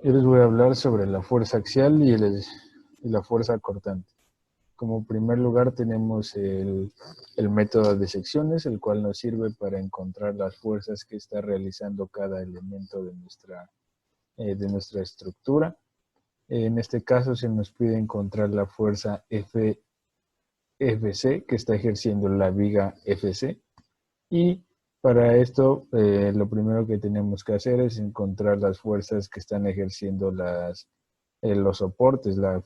Yo les voy a hablar sobre la fuerza axial y la fuerza cortante. Como primer lugar tenemos el método de secciones, el cual nos sirve para encontrar las fuerzas que está realizando cada elemento de nuestra estructura. En este caso se nos pide encontrar la fuerza FC que está ejerciendo la viga FC. Y para esto, lo primero que tenemos que hacer es encontrar las fuerzas que están ejerciendo los soportes, la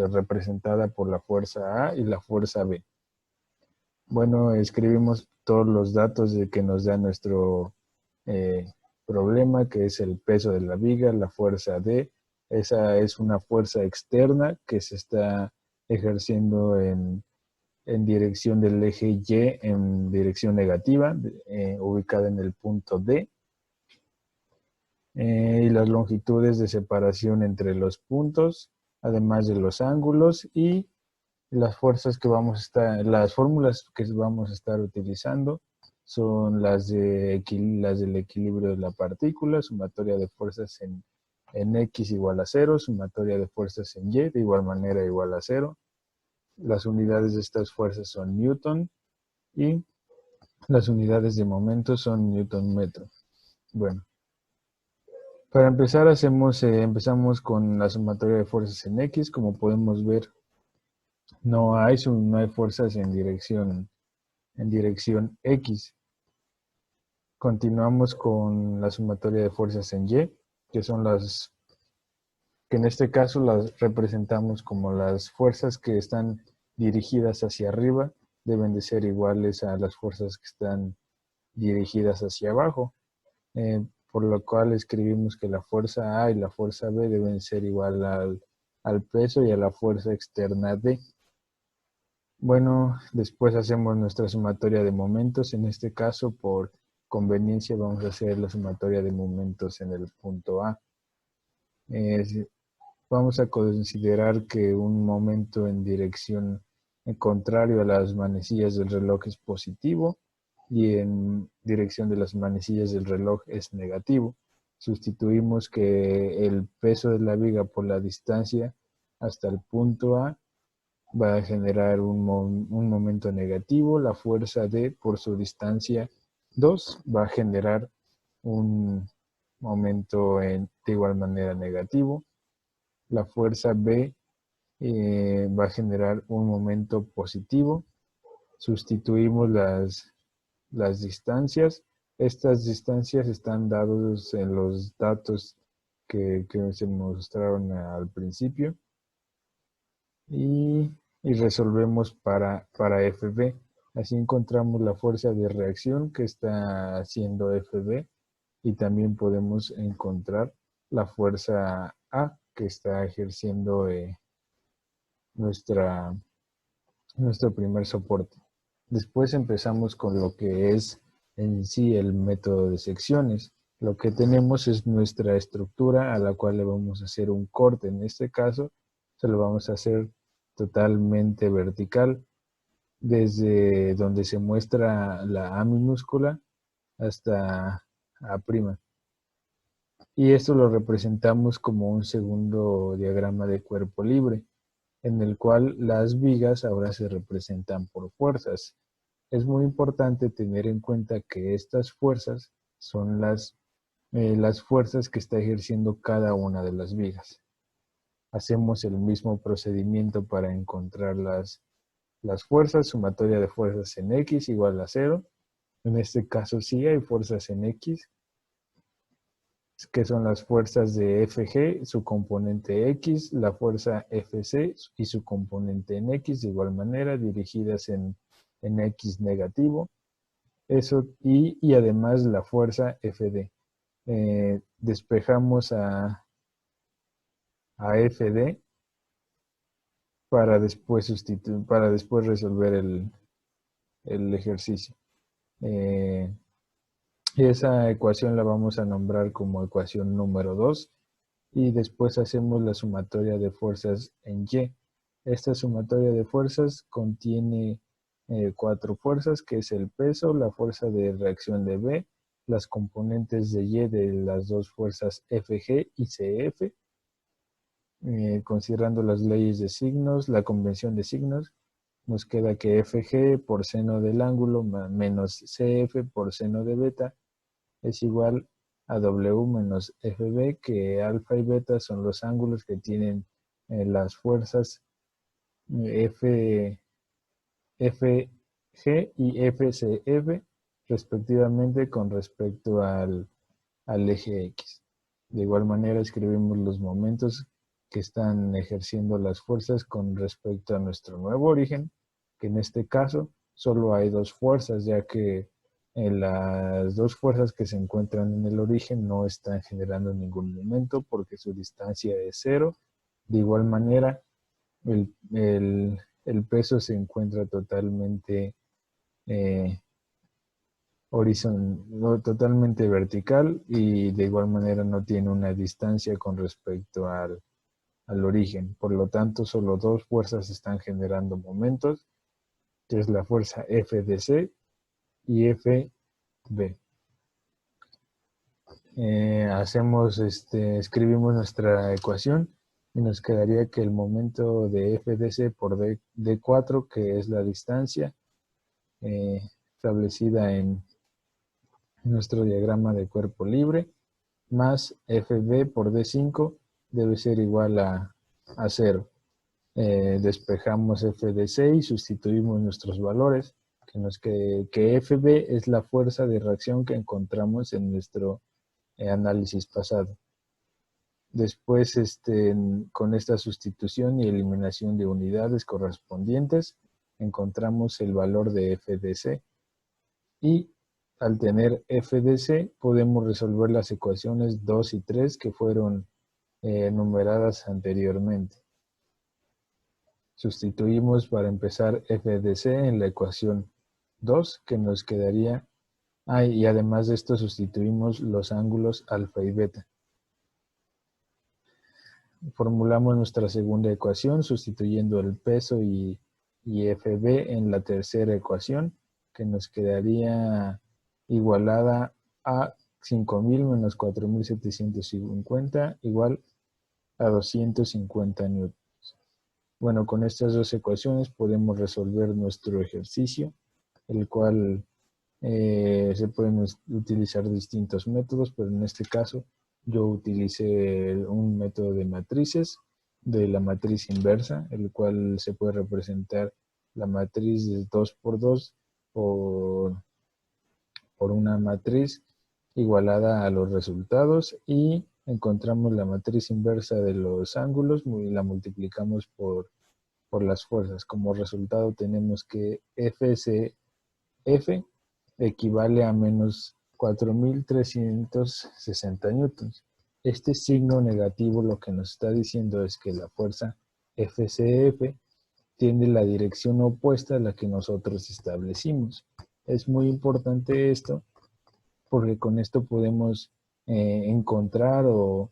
representada por la fuerza A y la fuerza B. Bueno, escribimos todos los datos de que nos da nuestro eh, problema, que es el peso de la viga, la fuerza D. Esa es una fuerza externa que se está ejerciendo en dirección del eje Y en dirección negativa, ubicada en el punto D, y las longitudes de separación entre los puntos, además de los ángulos y las fuerzas que las fórmulas que vamos a estar utilizando son las del equilibrio de la partícula, sumatoria de fuerzas en X igual a cero, sumatoria de fuerzas en Y de igual manera igual a cero. Las unidades de estas fuerzas son Newton y las unidades de momento son Newton metro. Bueno, para empezar empezamos con la sumatoria de fuerzas en X. Como podemos ver, no hay fuerzas en dirección X. Continuamos con la sumatoria de fuerzas en Y, que son que en este caso las representamos como las fuerzas que están dirigidas hacia arriba, deben de ser iguales a las fuerzas que están dirigidas hacia abajo. Por lo cual escribimos que la fuerza A y la fuerza B deben ser igual al peso y a la fuerza externa D. Bueno, después hacemos nuestra sumatoria de momentos. En este caso, por conveniencia, vamos a hacer la sumatoria de momentos en el punto A. Eh, Vamos a considerar que un momento en dirección contrario a las manecillas del reloj es positivo y en dirección de las manecillas del reloj es negativo. Sustituimos que el peso de la viga por la distancia hasta el punto A va a generar un momento negativo. La fuerza D por su distancia 2 va a generar un momento de igual manera negativo. La fuerza B va a generar un momento positivo. Sustituimos las distancias. Estas distancias están dadas en los datos que se mostraron al principio. Y resolvemos para FB. Así encontramos la fuerza de reacción que está haciendo FB y también podemos encontrar la fuerza A que está ejerciendo nuestra, nuestro primer soporte. Después empezamos con lo que es en sí el método de secciones. Lo que tenemos es nuestra estructura a la cual le vamos a hacer un corte. En este caso, se lo vamos a hacer totalmente vertical, desde donde se muestra la A minúscula hasta A'. Y esto lo representamos como un segundo diagrama de cuerpo libre, en el cual las vigas ahora se representan por fuerzas. Es muy importante tener en cuenta que estas fuerzas son las fuerzas que está ejerciendo cada una de las vigas. Hacemos el mismo procedimiento para encontrar las fuerzas, sumatoria de fuerzas en X igual a cero. En este caso sí hay fuerzas en X, que son las fuerzas de FG, su componente X, la fuerza FC y su componente en X, de igual manera, dirigidas en X negativo. Eso, y además la fuerza FD. Despejamos a FD para después resolver el ejercicio. Eh, Esa ecuación la vamos a nombrar como ecuación número 2 y después hacemos la sumatoria de fuerzas en Y. Esta sumatoria de fuerzas contiene 4 fuerzas, que es el peso, la fuerza de reacción de B, las componentes de Y de las dos fuerzas FG y CF, considerando las leyes de signos, la convención de signos, nos queda que FG por seno del ángulo menos CF por seno de beta es igual a W menos FB, que alfa y beta son los ángulos que tienen las fuerzas FG y FCF respectivamente con respecto al eje X. De igual manera escribimos los momentos que están ejerciendo las fuerzas con respecto a nuestro nuevo origen, que en este caso solo hay dos fuerzas, ya que las dos fuerzas que se encuentran en el origen no están generando ningún momento porque su distancia es cero. De igual manera, el peso se encuentra totalmente totalmente vertical y de igual manera no tiene una distancia con respecto al origen. Por lo tanto, solo dos fuerzas están generando momentos, que es la fuerza FDC y FB. Escribimos nuestra ecuación y nos quedaría que el momento de FDC por D4, que es la distancia establecida en nuestro diagrama de cuerpo libre, más FB por D5 debe ser igual a 0. Despejamos FDC y sustituimos nuestros valores, que FB es la fuerza de reacción que encontramos en nuestro análisis pasado. Después, con esta sustitución y eliminación de unidades correspondientes, encontramos el valor de FDC y al tener FDC podemos resolver las ecuaciones 2 y 3 que fueron numeradas anteriormente. Sustituimos para empezar FDC en la ecuación 2, que nos quedaría, y además de esto sustituimos los ángulos alfa y beta. Formulamos nuestra segunda ecuación sustituyendo el peso y FB en la tercera ecuación, que nos quedaría igualada a 5.000 menos 4.750 igual a 250 newtons. Bueno, con estas dos ecuaciones podemos resolver nuestro ejercicio, el cual se pueden utilizar distintos métodos, pero en este caso yo utilicé un método de matrices, de la matriz inversa, el cual se puede representar la matriz de 2 por 2 por una matriz igualada a los resultados y encontramos la matriz inversa de los ángulos y la multiplicamos por las fuerzas. Como resultado tenemos que FCF equivale a menos 4.360 newtons. Este signo negativo lo que nos está diciendo es que la fuerza FCF tiene la dirección opuesta a la que nosotros establecimos. Es muy importante esto porque con esto podemos encontrar o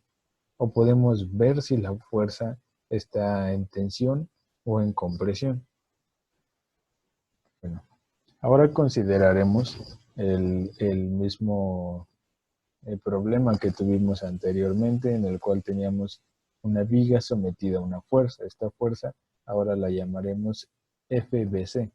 podemos ver si la fuerza está en tensión o en compresión. Bueno, ahora consideraremos el mismo problema que tuvimos anteriormente, en el cual teníamos una viga sometida a una fuerza. Esta fuerza ahora la llamaremos FBC.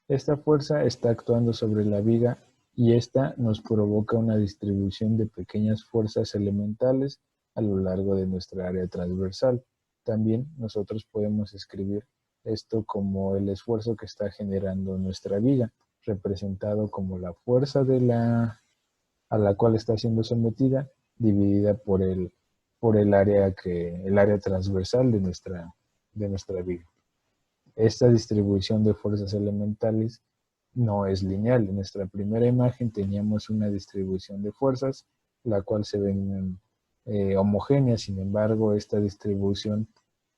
Esta fuerza está actuando sobre la viga y esta nos provoca una distribución de pequeñas fuerzas elementales a lo largo de nuestra área transversal. También nosotros podemos escribir esto como el esfuerzo que está generando nuestra viga, representado como la fuerza a la cual está siendo sometida, dividida por el área transversal de nuestra viga. Esta distribución de fuerzas elementales no es lineal. En nuestra primera imagen teníamos una distribución de fuerzas, la cual se ven homogénea. Sin embargo, esta distribución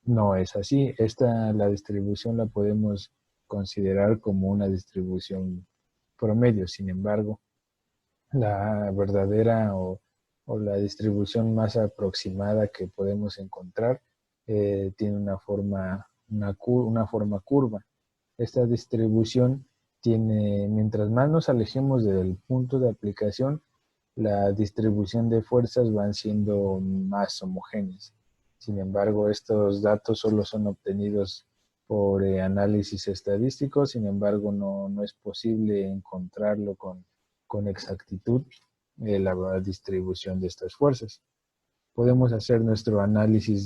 no es así. La distribución la podemos considerar como una distribución promedio. Sin embargo, la verdadera o la distribución más aproximada que podemos encontrar tiene una forma curva. Esta distribución mientras más nos alejemos del punto de aplicación, la distribución de fuerzas van siendo más homogéneas. Sin embargo, estos datos solo son obtenidos por análisis estadístico, sin embargo, no es posible encontrarlo con exactitud la distribución de estas fuerzas. Podemos hacer nuestro análisis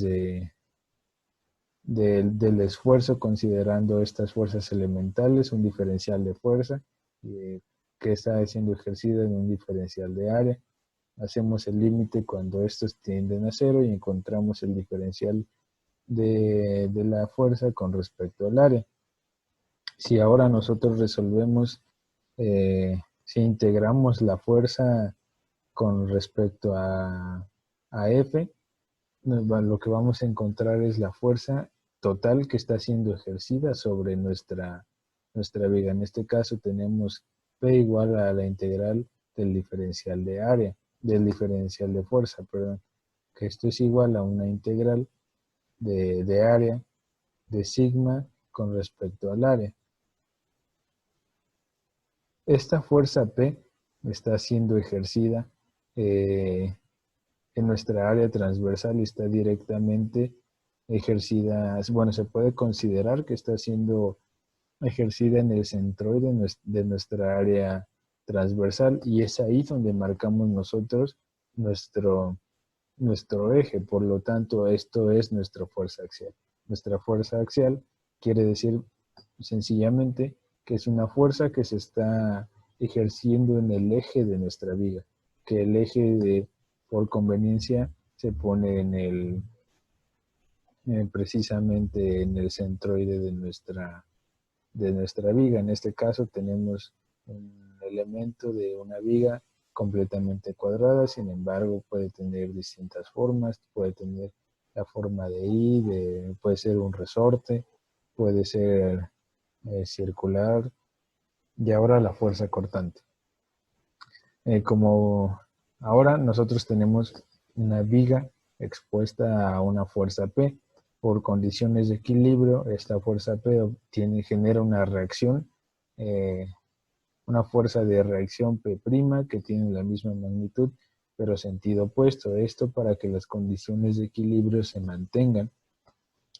del esfuerzo considerando estas fuerzas elementales, un diferencial de fuerza que está siendo ejercida en un diferencial de área. Hacemos el límite cuando estos tienden a cero y encontramos el diferencial de la fuerza con respecto al área. Si ahora nosotros resolvemos, si integramos la fuerza con respecto a F, lo que vamos a encontrar es la fuerza total que está siendo ejercida sobre nuestra viga. En este caso tenemos P igual a la integral del diferencial de área, del diferencial de fuerza, perdón, que esto es igual a una integral de área de sigma con respecto al área. Esta fuerza P está siendo ejercida en nuestra área transversal y está directamente ejercida, bueno, se puede considerar que está siendo ejercida en el centroide de nuestra área transversal y es ahí donde marcamos nosotros nuestro eje. Por lo tanto, esto es nuestra fuerza axial. Nuestra fuerza axial quiere decir sencillamente que es una fuerza que se está ejerciendo en el eje de nuestra viga, que el eje por conveniencia se pone precisamente en el centroide de nuestra viga. En este caso tenemos un elemento de una viga completamente cuadrada, sin embargo puede tener distintas formas, puede tener la forma de I, puede ser un resorte, puede ser circular, y ahora la fuerza cortante. Como ahora nosotros tenemos una viga expuesta a una fuerza P, por condiciones de equilibrio, esta fuerza P genera una reacción, una fuerza de reacción P' que tiene la misma magnitud, pero sentido opuesto. Esto para que las condiciones de equilibrio se mantengan.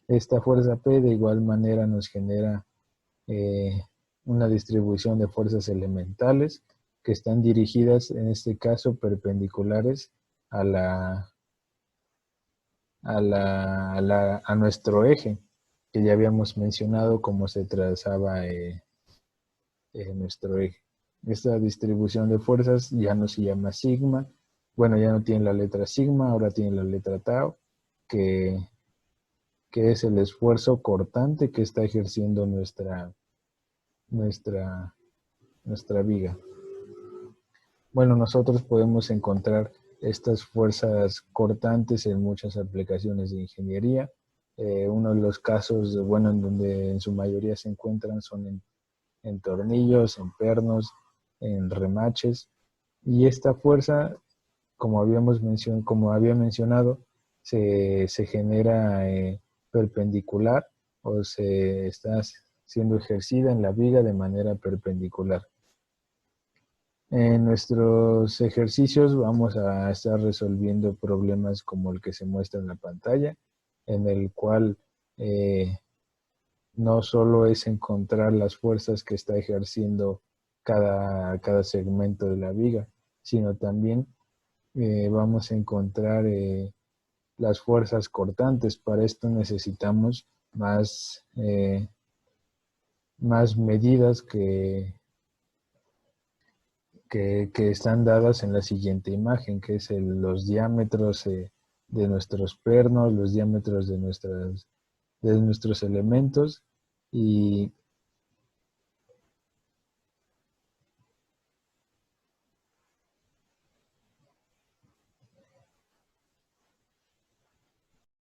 Esta fuerza P de igual manera nos genera una distribución de fuerzas elementales que están dirigidas, en este caso, perpendiculares a nuestro eje, que ya habíamos mencionado cómo se trazaba nuestro eje. Esta distribución de fuerzas ya no se llama sigma, bueno, ya no tiene la letra sigma, ahora tiene la letra tau, que es el esfuerzo cortante que está ejerciendo nuestra viga. Bueno, nosotros podemos encontrar estas fuerzas cortantes en muchas aplicaciones de ingeniería. Uno de los casos, bueno, en donde en su mayoría se encuentran son en tornillos, en pernos, en remaches. Y esta fuerza, como había mencionado, se genera perpendicular o se está siendo ejercida en la viga de manera perpendicular. En nuestros ejercicios vamos a estar resolviendo problemas como el que se muestra en la pantalla, en el cual no solo es encontrar las fuerzas que está ejerciendo cada segmento de la viga, sino también vamos a encontrar las fuerzas cortantes. Para esto necesitamos más medidas que están dadas en la siguiente imagen, que es los diámetros de nuestros pernos, los diámetros de nuestros elementos y